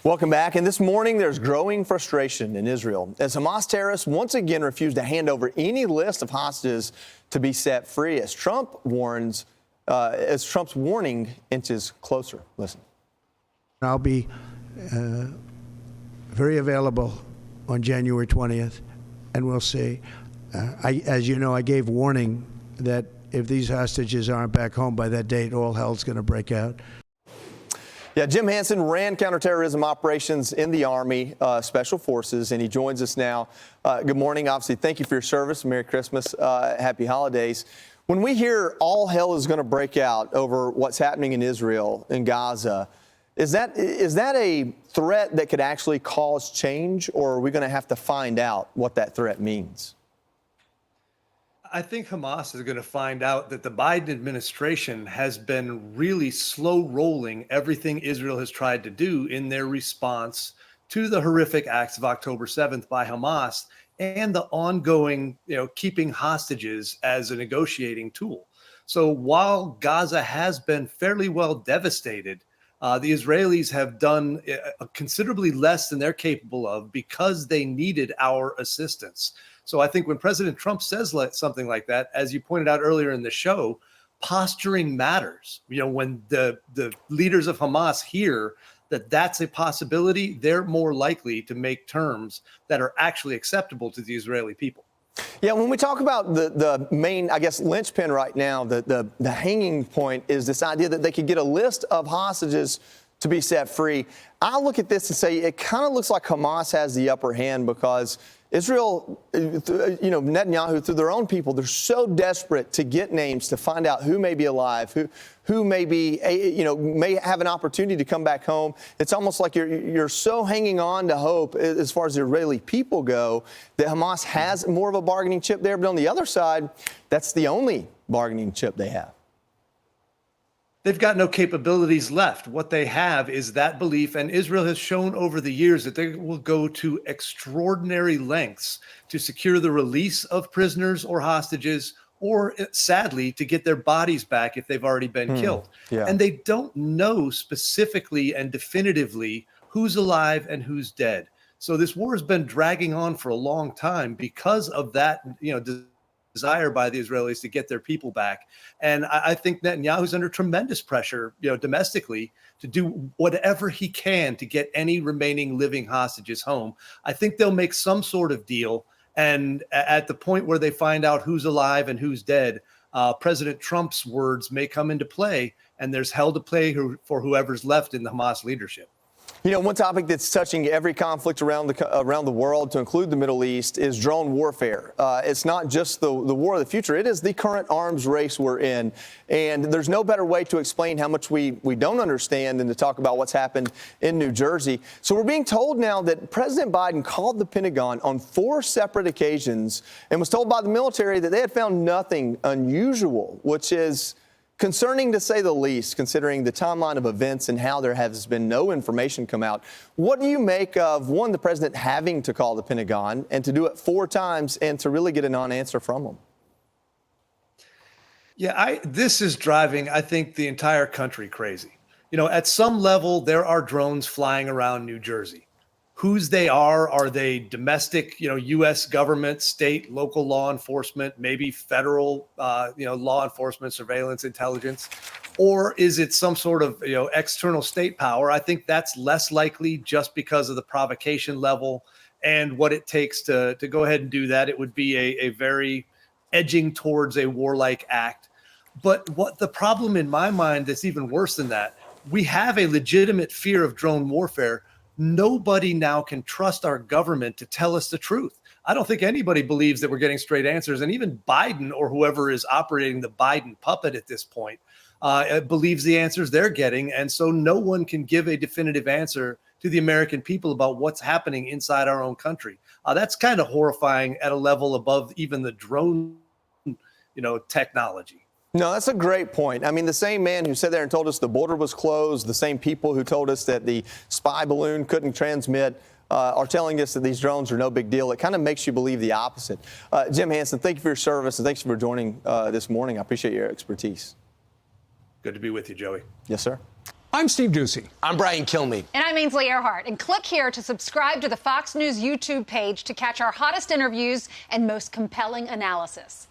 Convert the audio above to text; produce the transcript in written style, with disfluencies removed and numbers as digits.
Welcome back. And this morning, there's growing frustration in Israel as Hamas terrorists once again refuse to hand over any list of hostages to be set free as Trump's warning inches closer. Listen. I'll be very available on January 20th, and we'll see. As you know, I gave warning that if these hostages aren't back home by that date, all hell's going to break out. Yeah, Jim Hanson ran counterterrorism operations in the Army Special Forces, and he joins us now. Good morning. Obviously, thank you for your service. Merry Christmas. Happy holidays. When we hear all hell is going to break out over what's happening in Israel, in Gaza, is that a threat that could actually cause change, or are we going to have to find out what that threat means? I think Hamas is going to find out that the Biden administration has been really slow rolling everything Israel has tried to do in their response to the horrific acts of October 7th by Hamas and the ongoing, keeping hostages as a negotiating tool. So while Gaza has been fairly well devastated, the Israelis have done considerably less than they're capable of because they needed our assistance. So I think when President Trump says something like that, as you pointed out earlier in the show, posturing matters. When the leaders of Hamas hear that that's a possibility, they're more likely to make terms that are actually acceptable to the Israeli people. Yeah, when we talk about the main, I guess, linchpin right now, the hanging point is this idea that they could get a list of hostages to be set free. I look at this and say it kind of looks like Hamas has the upper hand because Israel, Netanyahu, through their own people, they're so desperate to get names, to find out who may be alive, who may be, may have an opportunity to come back home. It's almost like you're so hanging on to hope as far as the Israeli people go that Hamas has more of a bargaining chip there. But on the other side, that's the only bargaining chip they have. They've got no capabilities left. What they have is that belief, and Israel has shown over the years that they will go to extraordinary lengths to secure the release of prisoners or hostages, or sadly, to get their bodies back if they've already been killed. Yeah. And they don't know specifically and definitively who's alive and who's dead. So this war has been dragging on for a long time because of that, desire by the Israelis to get their people back. And I think Netanyahu's under tremendous pressure, domestically, to do whatever he can to get any remaining living hostages home. I think they'll make some sort of deal. And at the point where they find out who's alive and who's dead, President Trump's words may come into play, and there's hell to pay for whoever's left in the Hamas leadership. One topic that's touching every conflict around the world, to include the Middle East, is drone warfare. It's not just the war of the future. It is the current arms race we're in. And there's no better way to explain how much we don't understand than to talk about what's happened in New Jersey. So we're being told now that President Biden called the Pentagon on 4 separate occasions and was told by the military that they had found nothing unusual, which is concerning to say the least, considering the timeline of events and how there has been no information come out. What do you make of, one, the president having to call the Pentagon and to do it 4 times and to really get a non-answer from them? Yeah, this is driving, I think, the entire country crazy. At some level, there are drones flying around New Jersey. Whose they are they domestic, U.S. government, state, local law enforcement, maybe federal, law enforcement, surveillance, intelligence, or is it some sort of, external state power? I think that's less likely just because of the provocation level and what it takes to go ahead and do that. It would be a very edging towards a warlike act. But what the problem in my mind that's even worse than that, we have a legitimate fear of drone warfare. Nobody now can trust our government to tell us the truth. I don't think anybody believes that we're getting straight answers. And even Biden, or whoever is operating the Biden puppet at this point, believes the answers they're getting. And so no one can give a definitive answer to the American people about what's happening inside our own country. That's kind of horrifying at a level above even the drone, technology. No, that's a great point. I mean, the same man who sat there and told us the border was closed, the same people who told us that the spy balloon couldn't transmit, are telling us that these drones are no big deal. It kind of makes you believe the opposite. Jim Hanson, thank you for your service, and thanks for joining this morning. I appreciate your expertise. Good to be with you, Joey. Yes, sir. I'm Steve Doocy. I'm Brian Kilmeade. And I'm Ainsley Earhart. And click here to subscribe to the Fox News YouTube page to catch our hottest interviews and most compelling analysis.